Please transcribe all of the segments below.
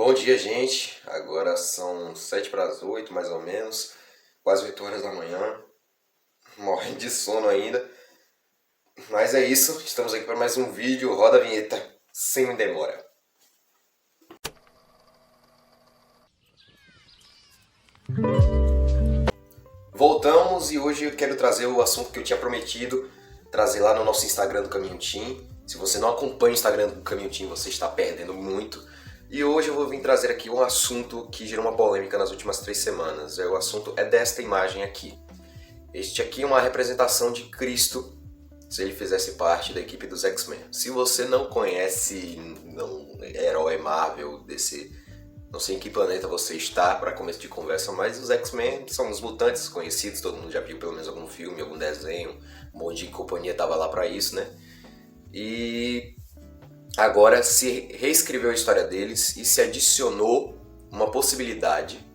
Bom dia, gente. Agora são 7 para as 8, mais ou menos. Quase 8 horas da manhã. Morrendo de sono ainda. Mas é isso. Estamos aqui para mais um vídeo. Roda a vinheta. Sem demora. Voltamos e hoje eu quero trazer o assunto que eu tinha prometido trazer lá no nosso Instagram do Caminho Team. Se você não acompanha o Instagram do Caminho Team, você está perdendo muito. E hoje eu vou vir trazer aqui um assunto que gerou uma polêmica nas últimas 3 semanas. O assunto é desta imagem aqui. Este aqui é uma representação de Cristo, se ele fizesse parte da equipe dos X-Men. Se você não conhece um herói Marvel desse... Não sei em que planeta você está para começo de conversa, mas os X-Men são os mutantes conhecidos, todo mundo já viu pelo menos algum filme, algum desenho, um monte de companhia tava lá para isso, né? E agora se reescreveu a história deles e se adicionou uma possibilidade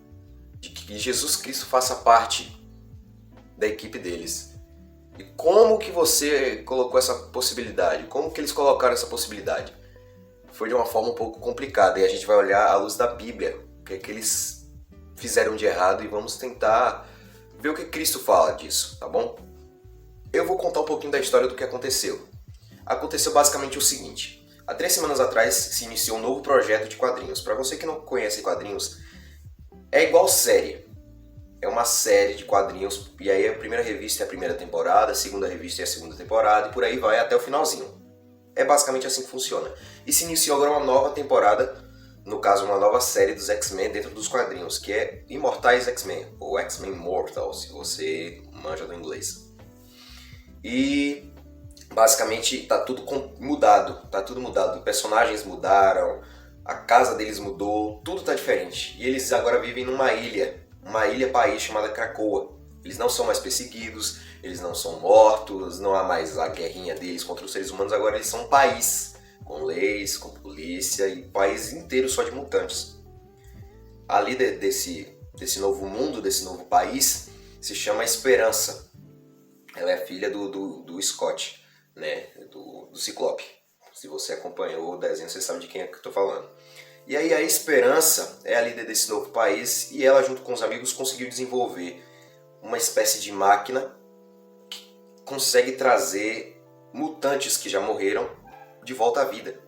de que Jesus Cristo faça parte da equipe deles. E como que você colocou essa possibilidade? Como que eles colocaram essa possibilidade? Foi de uma forma um pouco complicada e a gente vai olhar à luz da Bíblia, o que é que eles fizeram de errado e vamos tentar ver o que Cristo fala disso, tá bom? Eu vou contar um pouquinho da história do que aconteceu. Aconteceu basicamente o seguinte: há 3 semanas atrás se iniciou um novo projeto de quadrinhos. Para você que não conhece quadrinhos, é igual série. É uma série de quadrinhos e aí a primeira revista é a primeira temporada, a segunda revista é a segunda temporada e por aí vai até o finalzinho. É basicamente assim que funciona. E se iniciou agora uma nova temporada, no caso uma nova série dos X-Men dentro dos quadrinhos, que é Imortais X-Men, ou X-Men Immortal, se você manja do inglês. E basicamente tá tudo mudado, personagens mudaram, a casa deles mudou, tudo tá diferente. E eles agora vivem numa ilha-país chamada Krakoa. Eles não são mais perseguidos, eles não são mortos, não há mais a guerrinha deles contra os seres humanos, agora eles são um país, com leis, com polícia e país inteiro só de mutantes. A líder desse novo mundo, desse novo país, se chama Esperança. Ela é filha do Scott, né, do Ciclope. Se você acompanhou o desenho, você sabe de quem é que eu estou falando. E aí a Esperança é a líder desse novo país e ela, junto com os amigos, conseguiu desenvolver uma espécie de máquina que consegue trazer mutantes que já morreram de volta à vida.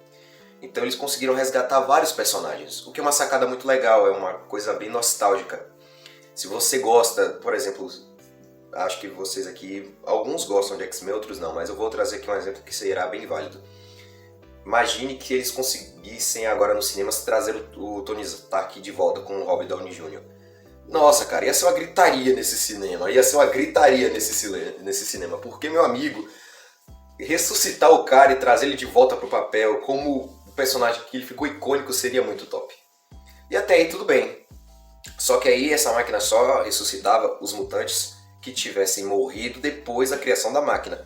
Então eles conseguiram resgatar vários personagens, o que é uma sacada muito legal, é uma coisa bem nostálgica. Se você gosta, por exemplo, acho que vocês aqui, alguns gostam de X-Men, outros não, mas eu vou trazer aqui um exemplo que será bem válido. Imagine que eles conseguissem agora nos cinemas trazer o Tony Stark de volta com o Robert Downey Jr. Nossa, cara, ia ser uma gritaria nesse cinema, nesse cinema, porque, meu amigo, ressuscitar o cara e trazer ele de volta pro papel como o personagem que ele ficou icônico seria muito top. E até aí tudo bem. Só que aí essa máquina só ressuscitava os mutantes que tivessem morrido depois da criação da máquina.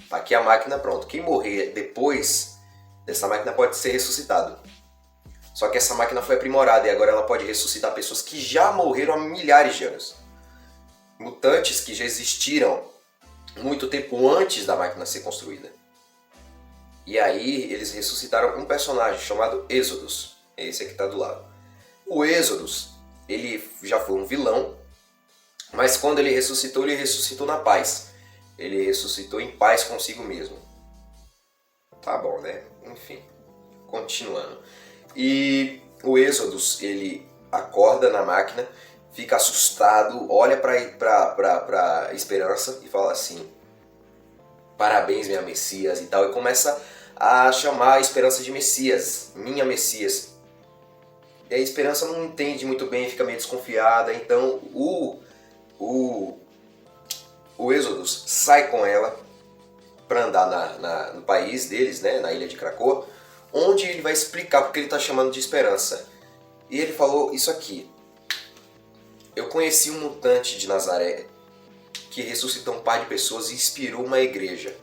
Tá aqui a máquina, pronto. Quem morrer depois dessa máquina pode ser ressuscitado. Só que essa máquina foi aprimorada e agora ela pode ressuscitar pessoas que já morreram há milhares de anos. Mutantes que já existiram muito tempo antes da máquina ser construída. E aí eles ressuscitaram um personagem chamado Exodus. Esse aqui está do lado. O Exodus, ele já foi um vilão, mas quando ele ressuscitou na paz. Ele ressuscitou em paz consigo mesmo. Tá bom, né? Enfim, continuando. E o Exodus, ele acorda na máquina, fica assustado, olha pra Esperança e fala assim: parabéns, minha Messias e tal, e começa a chamar a Esperança de Messias, minha Messias. E a Esperança não entende muito bem, fica meio desconfiada, então o Exodus sai com ela para andar no país deles, né, na ilha de Krakoa, onde ele vai explicar porque ele está chamando de Esperança. E ele falou isso aqui: eu conheci um mutante de Nazaré que ressuscitou um par de pessoas e inspirou uma igreja.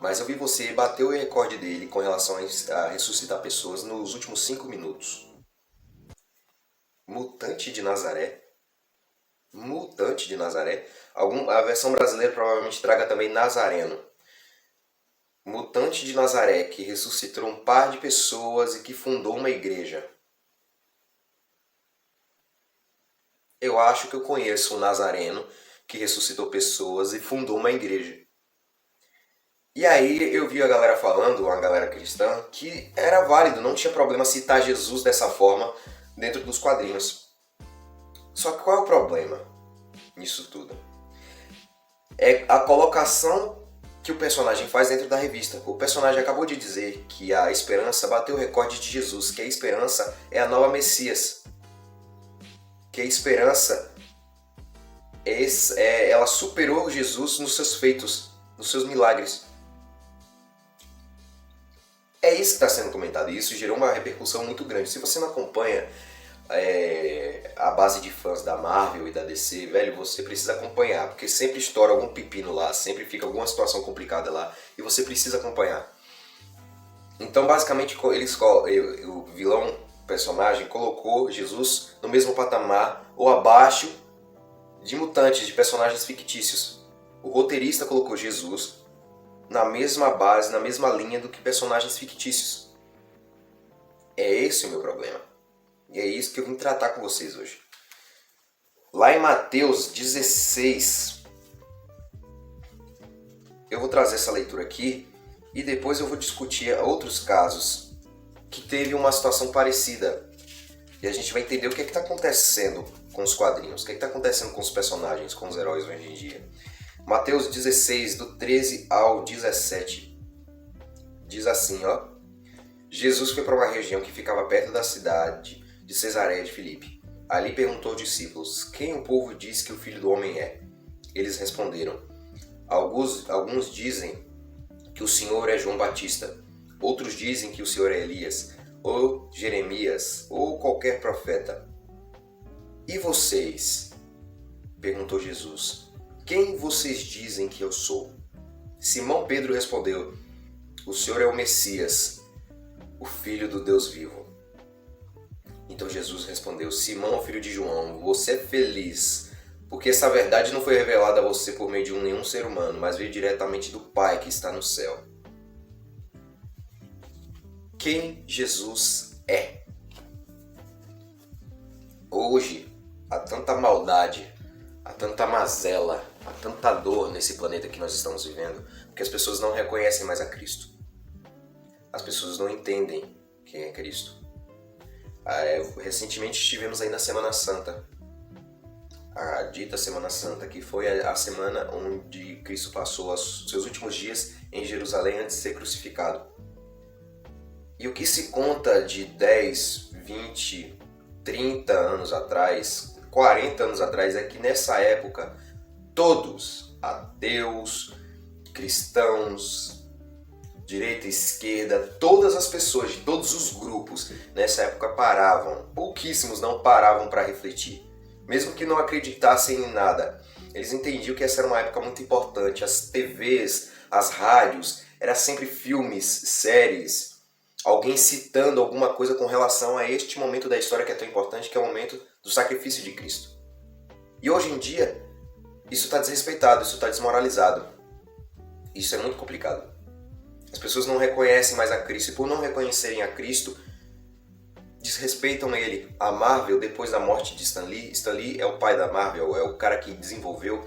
Mas eu vi você bater o recorde dele com relação a ressuscitar pessoas nos últimos 5 minutos. Mutante de Nazaré? Mutante de Nazaré? A versão brasileira provavelmente traga também Nazareno. Mutante de Nazaré que ressuscitou um par de pessoas e que fundou uma igreja. Eu acho que eu conheço um nazareno que ressuscitou pessoas e fundou uma igreja. E aí eu vi a galera falando, uma galera cristã, que era válido, não tinha problema citar Jesus dessa forma dentro dos quadrinhos. Só que qual é o problema nisso tudo? É a colocação que o personagem faz dentro da revista. O personagem acabou de dizer que a esperança bateu o recorde de Jesus, que a esperança é a nova Messias. Que a esperança ela superou Jesus nos seus feitos, nos seus milagres. É isso que está sendo comentado e isso gerou uma repercussão muito grande. Se você não acompanha a base de fãs da Marvel e da DC, velho, você precisa acompanhar, porque sempre estoura algum pepino lá, sempre fica alguma situação complicada lá e você precisa acompanhar. Então, basicamente, o vilão, o personagem, colocou Jesus no mesmo patamar ou abaixo de mutantes, de personagens fictícios. O roteirista colocou Jesus na mesma base, na mesma linha do que personagens fictícios. É esse o meu problema. E é isso que eu vim tratar com vocês hoje. Lá em Mateus 16, eu vou trazer essa leitura aqui e depois eu vou discutir outros casos que teve uma situação parecida. E a gente vai entender o que é que está acontecendo com os quadrinhos, o que é que está acontecendo com os personagens, com os heróis hoje em dia. Mateus 16, do 13 ao 17, diz assim, ó. Jesus foi para uma região que ficava perto da cidade de Cesareia de Filipe. Ali perguntou aos discípulos, quem o povo diz que o Filho do Homem é? Eles responderam, alguns dizem que o Senhor é João Batista, outros dizem que o Senhor é Elias, ou Jeremias, ou qualquer profeta. E vocês? Perguntou Jesus. Quem vocês dizem que eu sou? Simão Pedro respondeu, o Senhor é o Messias, o Filho do Deus vivo. Então Jesus respondeu, Simão, filho de João, você é feliz, porque essa verdade não foi revelada a você por meio de nenhum ser humano, mas veio diretamente do Pai que está no céu. Quem Jesus é? Hoje, há tanta maldade, há tanta mazela, há tanta dor nesse planeta que nós estamos vivendo, porque as pessoas não reconhecem mais a Cristo. As pessoas não entendem quem é Cristo. Recentemente estivemos aí na Semana Santa, a dita Semana Santa, que foi a semana onde Cristo passou os seus últimos dias em Jerusalém antes de ser crucificado. E o que se conta de 10, 20, 30 anos atrás, 40 anos atrás, é que nessa época todos, ateus, cristãos, direita e esquerda, todas as pessoas de todos os grupos nessa época paravam, pouquíssimos não paravam para refletir. Mesmo que não acreditassem em nada, eles entendiam que essa era uma época muito importante. As TVs, as rádios, era sempre filmes, séries, alguém citando alguma coisa com relação a este momento da história que é tão importante, que é o momento do sacrifício de Cristo. E hoje em dia, isso está desrespeitado, isso está desmoralizado. Isso é muito complicado. As pessoas não reconhecem mais a Cristo e por não reconhecerem a Cristo, desrespeitam ele. A Marvel, depois da morte de Stan Lee é o pai da Marvel, é o cara que desenvolveu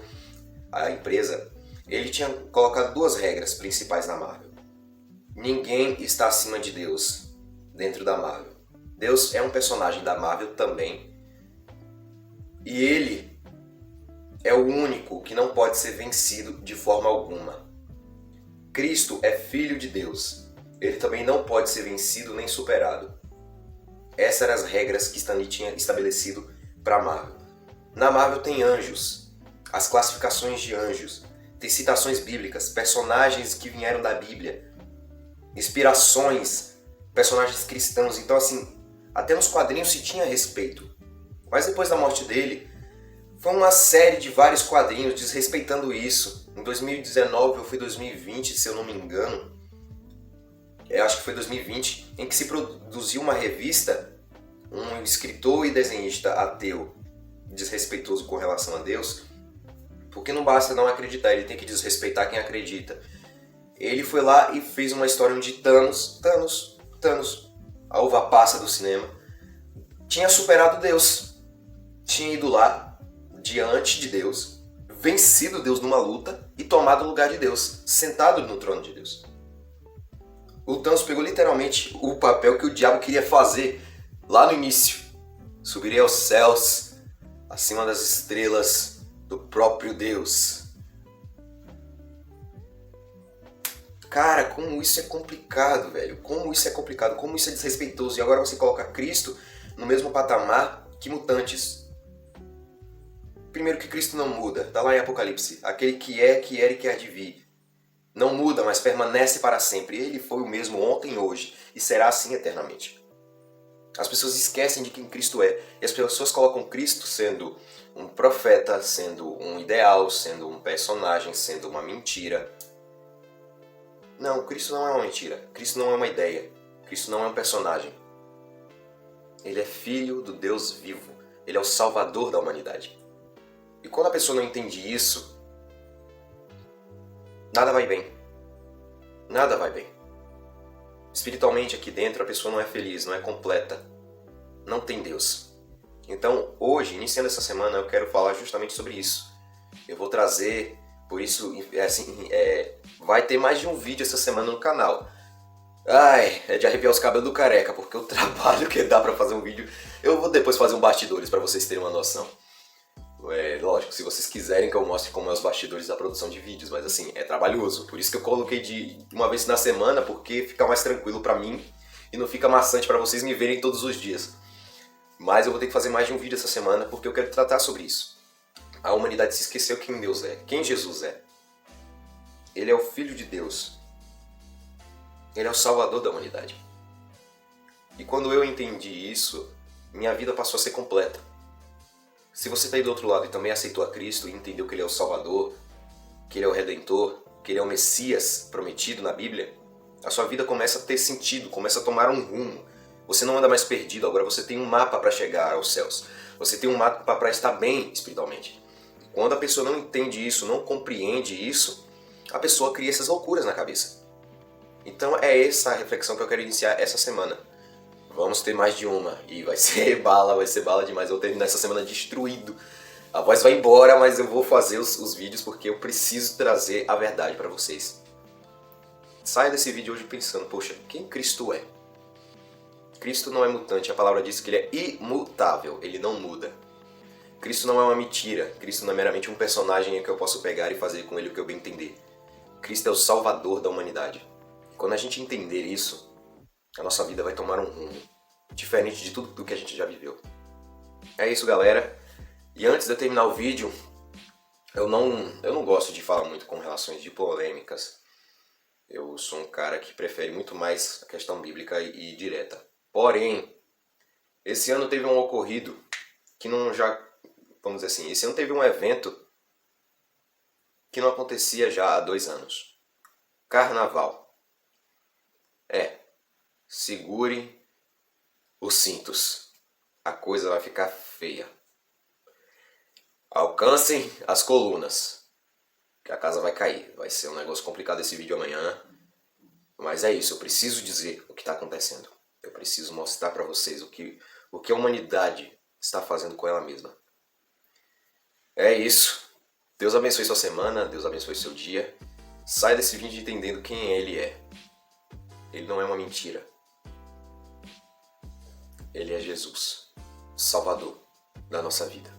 a empresa. Ele tinha colocado duas regras principais na Marvel. Ninguém está acima de Deus dentro da Marvel. Deus é um personagem da Marvel também. E ele é o único que não pode ser vencido de forma alguma. Cristo é Filho de Deus. Ele também não pode ser vencido nem superado. Essas eram as regras que Stan Lee tinha estabelecido para a Marvel. Na Marvel tem anjos, as classificações de anjos, tem citações bíblicas, personagens que vieram da Bíblia, inspirações, personagens cristãos. Então assim, até nos quadrinhos se tinha respeito. Mas depois da morte dele, foi uma série de vários quadrinhos desrespeitando isso. Em 2019 ou foi 2020, se eu não me engano, eu acho que foi 2020, em que se produziu uma revista, um escritor e desenhista ateu, desrespeitoso com relação a Deus, porque não basta não acreditar, ele tem que desrespeitar quem acredita. Ele foi lá e fez uma história onde Thanos, a uva passa do cinema, tinha superado Deus. tinha ido lá, diante de Deus, vencido Deus numa luta e tomado o lugar de Deus, sentado no trono de Deus. O Thanos pegou literalmente o papel que o diabo queria fazer lá no início. Subirei aos céus, acima das estrelas do próprio Deus. Cara, como isso é complicado, velho. Como isso é complicado, como isso é desrespeitoso. E agora você coloca Cristo no mesmo patamar que mutantes. Primeiro que Cristo não muda, tá lá em Apocalipse. Aquele que é, que era e que há de vir. Não muda, mas permanece para sempre. Ele foi o mesmo ontem, hoje e será assim eternamente. As pessoas esquecem de quem Cristo é. E as pessoas colocam Cristo sendo um profeta, sendo um ideal, sendo um personagem, sendo uma mentira. Não, Cristo não é uma mentira. Cristo não é uma ideia. Cristo não é um personagem. Ele é filho do Deus vivo. Ele é o salvador da humanidade. E quando a pessoa não entende isso, nada vai bem. Nada vai bem. Espiritualmente aqui dentro a pessoa não é feliz, não é completa. Não tem Deus. Então hoje, iniciando essa semana, eu quero falar justamente sobre isso. Eu vou trazer, por isso, vai ter mais de um vídeo essa semana no canal. Ai, é de arrepiar os cabelos do careca, porque o trabalho que dá pra fazer um vídeo... Eu vou depois fazer um bastidores pra vocês terem uma noção. Lógico, se vocês quiserem que eu mostre como é os bastidores da produção de vídeos, mas assim, é trabalhoso. Por isso que eu coloquei de uma vez na semana, porque fica mais tranquilo pra mim e não fica maçante pra vocês me verem todos os dias. Mas eu vou ter que fazer mais de um vídeo essa semana, porque eu quero tratar sobre isso. A humanidade se esqueceu quem Deus é, quem Jesus é. Ele é o Filho de Deus. Ele é o Salvador da humanidade. E quando eu entendi isso, minha vida passou a ser completa. Se você está aí do outro lado e também aceitou a Cristo e entendeu que Ele é o Salvador, que Ele é o Redentor, que Ele é o Messias prometido na Bíblia, a sua vida começa a ter sentido, começa a tomar um rumo. Você não anda mais perdido, agora você tem um mapa para chegar aos céus. Você tem um mapa para estar bem espiritualmente. Quando a pessoa não entende isso, não compreende isso, a pessoa cria essas loucuras na cabeça. Então é essa a reflexão que eu quero iniciar essa semana. Vamos ter mais de uma. E vai ser bala demais. Eu vou terminar essa semana destruído. A voz vai embora, mas eu vou fazer os vídeos porque eu preciso trazer a verdade para vocês. Saia desse vídeo hoje pensando, poxa, quem Cristo é? Cristo não é mutante, a palavra diz que ele é imutável, ele não muda. Cristo não é uma mentira, Cristo não é meramente um personagem que eu posso pegar e fazer com ele o que eu bem entender. Cristo é o Salvador da humanidade. Quando a gente entender isso, a nossa vida vai tomar um rumo diferente de tudo do que a gente já viveu. É isso, galera. E antes de eu terminar o vídeo, eu não gosto de falar muito com relações de polêmicas. Eu sou um cara que prefere muito mais a questão bíblica e direta. Porém, esse ano teve um ocorrido que vamos dizer assim, esse ano teve um evento que não acontecia já há 2 anos. Carnaval. Segure os cintos. A coisa vai ficar feia. Alcancem as colunas, que a casa vai cair. Vai ser um negócio complicado esse vídeo amanhã. Mas é isso, eu preciso dizer o que está acontecendo. Eu preciso mostrar para vocês o que a humanidade está fazendo com ela mesma. É isso. Deus abençoe sua semana, Deus abençoe seu dia. Sai desse vídeo entendendo quem Ele é. Ele não é uma mentira. Ele é Jesus, Salvador da nossa vida.